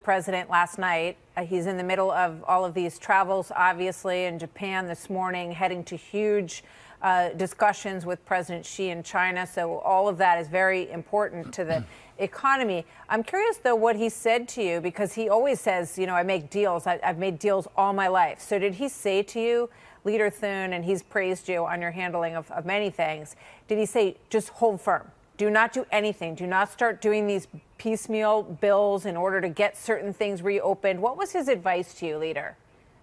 president last night. He's in the middle of all of these travels, obviously, in Japan this morning, heading to huge discussions with President Xi in China. So all of that is very important to the economy. I'm curious, though, what he said to you, because he always says, you know, I make deals. I've made deals all my life. So did he say to you, Leader Thune, and he's praised you on your handling of many things, did he say, just hold firm? Do not do anything. Do not start doing these piecemeal bills in order to get certain things reopened. What was his advice to you, Leader?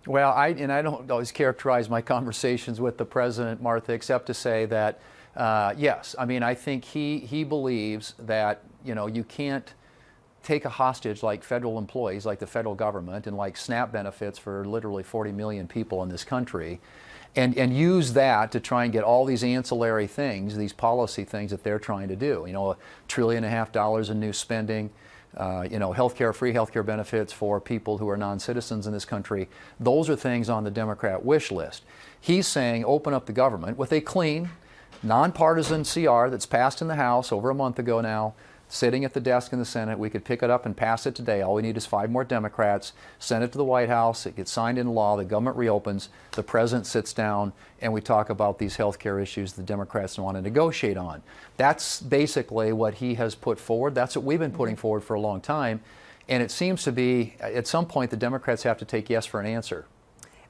Well, I don't always characterize my conversations with the president, Martha, except to say that, yes, I mean, I think he believes that, you know, you can't take a hostage like federal employees, like the federal government, and like SNAP benefits for literally 40 million people in this country, and use that to try and get all these ancillary things, these policy things that they're trying to do. You know, $1.5 trillion in new spending, you know, free healthcare benefits for people who are non-citizens in this country. Those are things on the Democrat wish list. He's saying open up the government with a clean, nonpartisan CR that's passed in the House over a month ago now, sitting at the desk in the Senate. We could pick it up and pass it today. All we need is 5 more Democrats, send it to the White House, it gets signed into law, the government reopens, the president sits down, and we talk about these health care issues the Democrats want to negotiate on. That's basically what he has put forward. That's what we've been putting forward for a long time. And it seems to be, at some point, the Democrats have to take yes for an answer.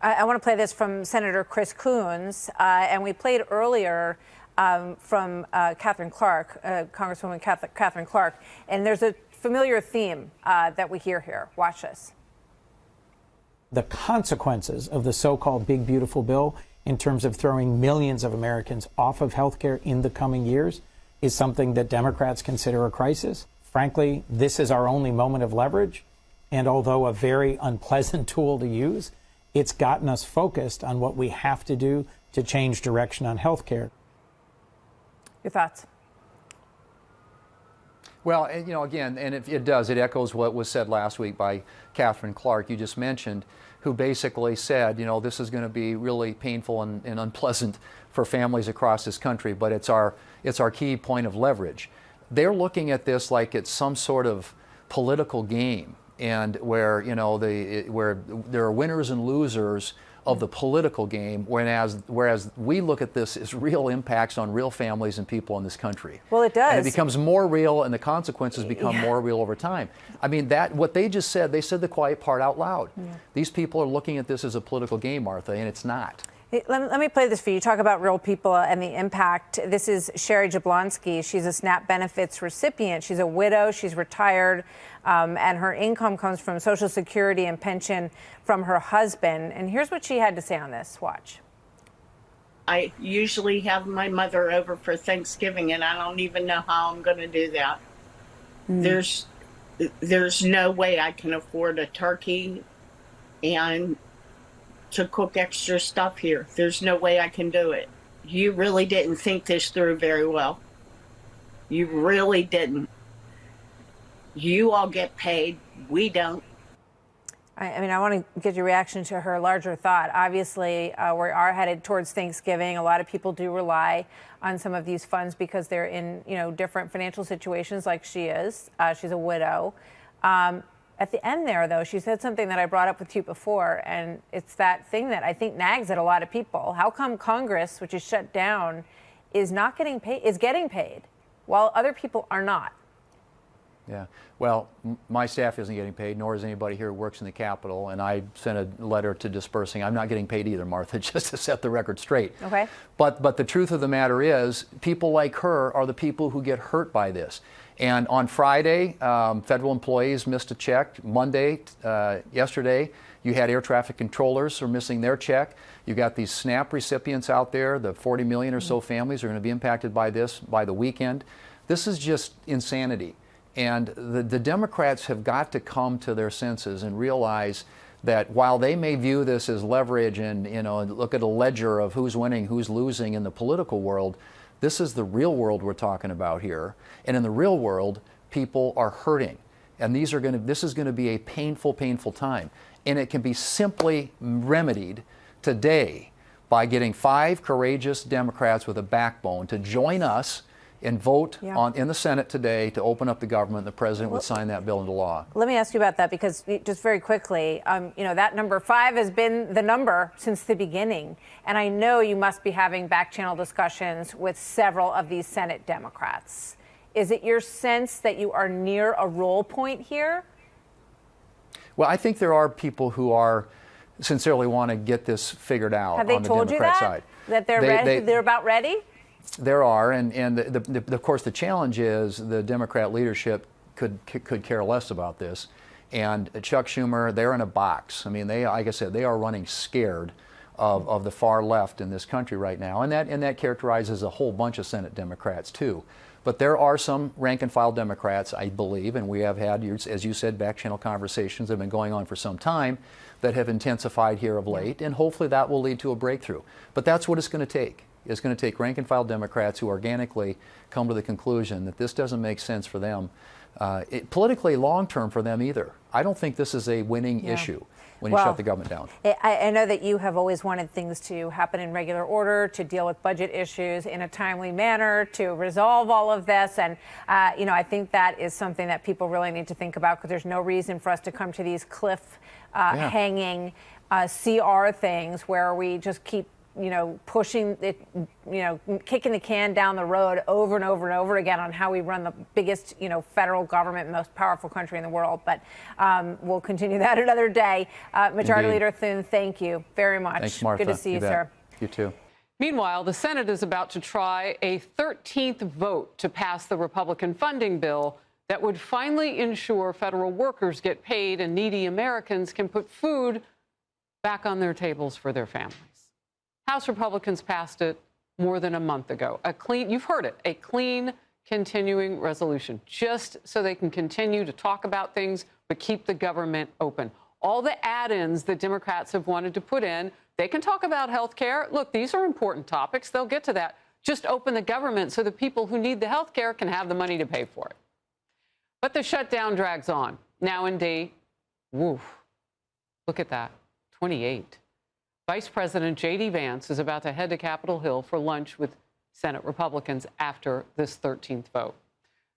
I want to play this from Senator Chris Coons, and we played earlier from Catherine Clark, Congresswoman Catherine Clark, and there's a familiar theme that we hear here. Watch this. The consequences of the so-called big, beautiful bill in terms of throwing millions of Americans off of health care in the coming years is something that Democrats consider a crisis. Frankly, this is our only moment of leverage, and although a very unpleasant tool to use, it's gotten us focused on what we have to do to change direction on health care. Your thoughts? Well, you know, again, and it does. It echoes what was said last week by Catherine Clark, you just mentioned, who basically said, you know, this is going to be really painful and unpleasant for families across this country, but it's our key point of leverage. They're looking at this like it's some sort of political game, and where, you know, where there are winners and losers of the political game, whereas we look at this as real impacts on real families and people in this country. Well, it does. And it becomes more real, and the consequences become more real over time. I mean, what they just said, they said the quiet part out loud. Yeah. These people are looking at this as a political game, Martha, and it's not. Let me play this for you. Talk about real people and the impact. This is Sherry Jablonski. She's a SNAP benefits recipient. She's a widow. She's retired, and her income comes from Social Security and pension from her husband. And here's what she had to say on this. Watch. I usually have my mother over for Thanksgiving, and I don't even know how I'm going to do that. There's no way I can afford a turkey and to cook extra stuff here. There's no way I can do it. You really didn't think this through very well. You really didn't. You all get paid. We don't. I mean, I want to get your reaction to her larger thought. Obviously, we are headed towards Thanksgiving. A lot of people do rely on some of these funds because they're in, you know, different financial situations like she is. She's a widow. At the end there, though, she said something that I brought up with you before, and it's that thing that I think nags at a lot of people. How come Congress, which is shut down, is not getting paid, is getting paid, while other people are not? Yeah. Well, my staff isn't getting paid, nor is anybody here who works in the Capitol, and I sent a letter to dispersing. I'm not getting paid either, Martha, just to set the record straight. Okay. But the truth of the matter is, people like her are the people who get hurt by this. And on Friday, federal employees missed a check. Monday, yesterday, you had air traffic controllers who are missing their check. You got these SNAP recipients out there. The 40 million or so families are going to be impacted by this by the weekend. This is just insanity. And the Democrats have got to come to their senses and realize that while they may view this as leverage and, you know, look at a ledger of who's winning, who's losing in the political world, this is the real world we're talking about here. And in the real world, people are hurting. And this is going to be a painful, painful time. And it can be simply remedied today by getting 5 courageous Democrats with a backbone to join us and vote in the Senate today to open up the government, the president would sign that bill into law. Let me ask you about that, because just very quickly, that number 5 has been the number since the beginning. And I know you must be having back channel discussions with several of these Senate Democrats. Is it your sense that you are near a roll point here? Well, I think there are people who are sincerely want to get this figured out on the Democrat side. That they're ready? They're about ready? There are, and of course the challenge is the Democrat leadership could care less about this, and Chuck Schumer, they're in a box. I mean, like I said, they are running scared of the far left in this country right now, and that characterizes a whole bunch of Senate Democrats too. But there are some rank and file Democrats, I believe, and we have had, as you said, back channel conversations have been going on for some time that have intensified here of late, and hopefully that will lead to a breakthrough. But that's what it's going to take. It's going to take rank and file Democrats who organically come to the conclusion that this doesn't make sense for them, politically long term for them either. I don't think this is a winning issue when you shut the government down. I know that you have always wanted things to happen in regular order, to deal with budget issues in a timely manner, to resolve all of this. And, I think that is something that people really need to think about, because there's no reason for us to come to these cliff hanging CR things where we just keep pushing it, kicking the can down the road over and over and over again on how we run the biggest, federal government, most powerful country in the world. But we'll continue that another day. Majority Leader Thune, thank you very much. Thanks, Martha. Good to see you, sir. You too. Meanwhile, the Senate is about to try a 13th vote to pass the Republican funding bill that would finally ensure federal workers get paid and needy Americans can put food back on their tables for their families. House Republicans passed it more than a month ago. You've heard it, a clean, continuing resolution, just so they can continue to talk about things, but keep the government open. All the add-ins that Democrats have wanted to put in, they can talk about health care. Look, these are important topics. They'll get to that. Just open the government so the people who need the health care can have the money to pay for it. But the shutdown drags on. Now in day, woof, look at that, 28. Vice President J.D. Vance is about to head to Capitol Hill for lunch with Senate Republicans after this 13th vote.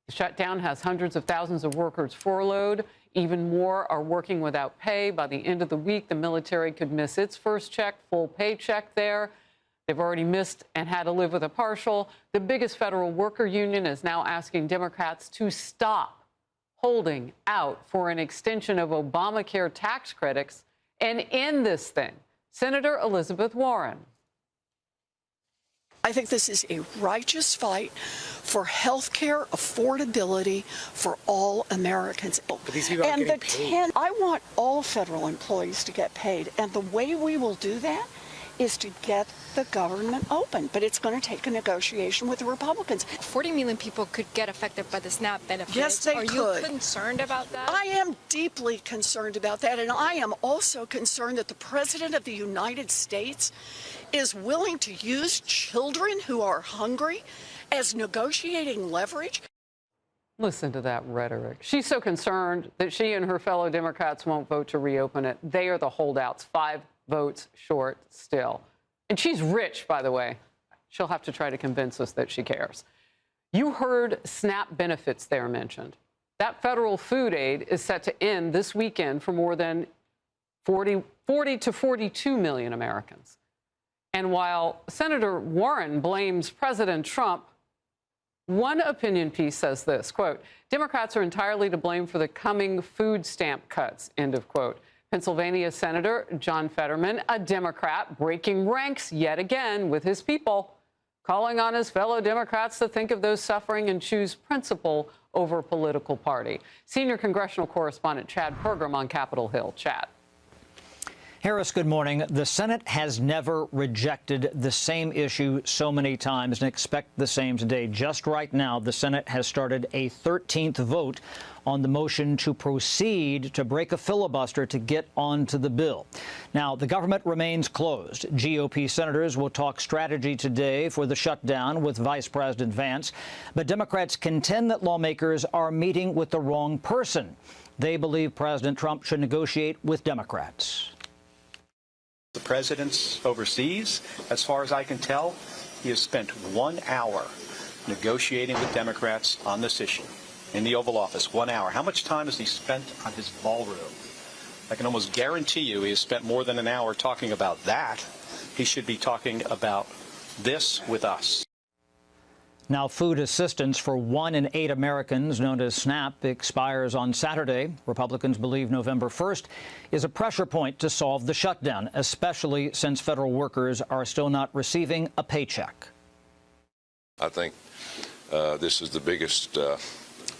The shutdown has hundreds of thousands of workers furloughed. Even more are working without pay. By the end of the week, the military could miss its first check, full paycheck there. They've already missed and had to live with a partial. The biggest federal worker union is now asking Democrats to stop holding out for an extension of Obamacare tax credits and end this thing. Senator Elizabeth Warren. I think this is a righteous fight for health care affordability for all Americans. And I want all federal employees to get paid. And the way we will do that is to get the government open. But it's going to take a negotiation with the Republicans. 40 million people could get affected by the SNAP benefits. Yes, they could. Are you concerned about that? I am deeply concerned about that. And I am also concerned that the President of the United States is willing to use children who are hungry as negotiating leverage. Listen to that rhetoric. She's so concerned that she and her fellow Democrats won't vote to reopen it. They are the holdouts, 5 votes short still. And she's rich, by the way. She'll have to try to convince us that she cares. You heard SNAP benefits there mentioned. That federal food aid is set to end this weekend for more than 40 to 42 million Americans. And while Senator Warren blames President Trump, one opinion piece says this, quote, Democrats are entirely to blame for the coming food stamp cuts, end of quote. Pennsylvania Senator John Fetterman, a Democrat, breaking ranks yet again with his people, calling on his fellow Democrats to think of those suffering and choose principle over political party. Senior congressional correspondent Chad Pergram on Capitol Hill. Chad. Harris, good morning. The Senate has never rejected the same issue so many times and expect the same today. Just right now, the Senate has started a 13th vote on the motion to proceed to break a filibuster to get onto the bill. Now, the government remains closed. GOP senators will talk strategy today for the shutdown with Vice President Vance, but Democrats contend that lawmakers are meeting with the wrong person. They believe President Trump should negotiate with Democrats. The president's overseas. As far as I can tell, he has spent 1 hour negotiating with Democrats on this issue in the Oval Office, 1 hour. How much time has he spent on his ballroom? I can almost guarantee you he has spent more than an hour talking about that. He should be talking about this with us. Now, food assistance for 1 in 8 Americans, known as SNAP, expires on Saturday. Republicans believe November 1st is a pressure point to solve the shutdown, especially since federal workers are still not receiving a paycheck. I think this is the biggest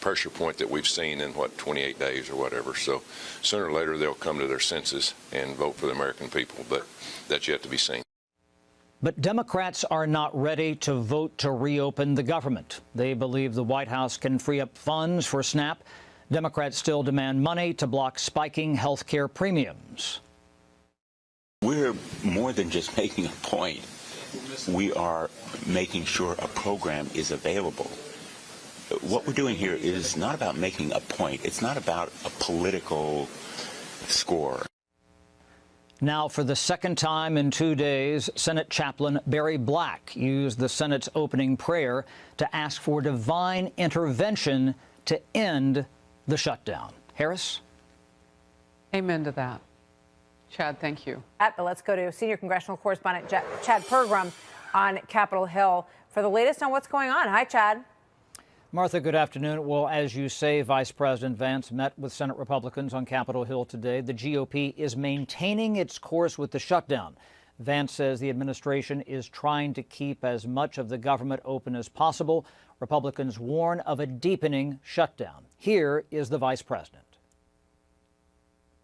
pressure point that we've seen in, 28 days or whatever. So sooner or later they'll come to their senses and vote for the American people, but that's yet to be seen. But Democrats are not ready to vote to reopen the government. They believe the White House can free up funds for SNAP. Democrats still demand money to block spiking health care premiums. We're more than just making a point. We are making sure a program is available. What we're doing here is not about making a point. It's not about a political score. Now, for the second time in 2 days, Senate Chaplain Barry Black used the Senate's opening prayer to ask for divine intervention to end the shutdown. Harris? Amen to that. Chad, thank you. But let's go to senior congressional correspondent Chad Pergram on Capitol Hill for the latest on what's going on. Hi, Chad. Martha, good afternoon. Well, as you say, Vice President Vance met with Senate Republicans on Capitol Hill today. The GOP is maintaining its course with the shutdown. Vance says the administration is trying to keep as much of the government open as possible. Republicans warn of a deepening shutdown. Here is the Vice President.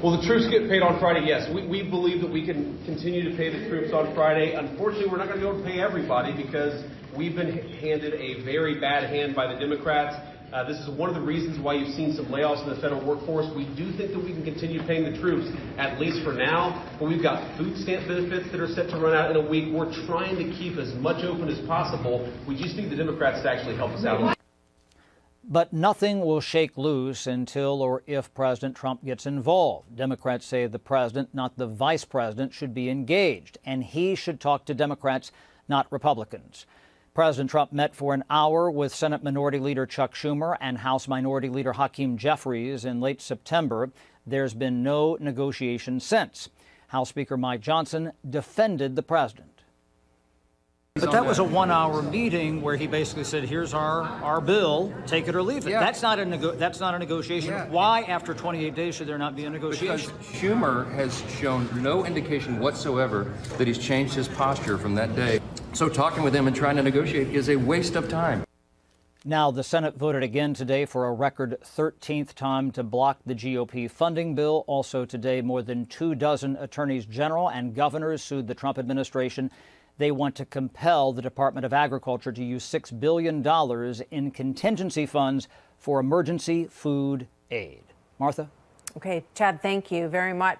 Will the troops get paid on Friday? Yes. We believe that we can continue to pay the troops on Friday. Unfortunately, we're not going to be able to pay everybody because we've been handed a very bad hand by the Democrats. This is one of the reasons why you've seen some layoffs in the federal workforce. We do think that we can continue paying the troops, at least for now. But we've got food stamp benefits that are set to run out in a week. We're trying to keep as much open as possible. We just need the Democrats to actually help us out. But nothing will shake loose until or if President Trump gets involved. Democrats say the president, not the vice president, should be engaged, and he should talk to Democrats, not Republicans. President Trump met for an hour with Senate Minority Leader Chuck Schumer and House Minority Leader Hakeem Jeffries in late September. There's been no negotiation since. House Speaker Mike Johnson defended the president. But that was a 1-hour meeting where he basically said, here's our bill, take it or leave it. Yeah. That's not a negotiation. Yeah. Why, after 28 days, should there not be a negotiation? Because Schumer has shown no indication whatsoever that he's changed his posture from that day. So talking with him and trying to negotiate is a waste of time. Now, the Senate voted again today for a record 13th time to block the GOP funding bill. Also today, more than 24 attorneys general and governors sued the Trump administration. They want to compel the Department of Agriculture to use $6 billion in contingency funds for emergency food aid. Martha? Okay, Chad, thank you very much.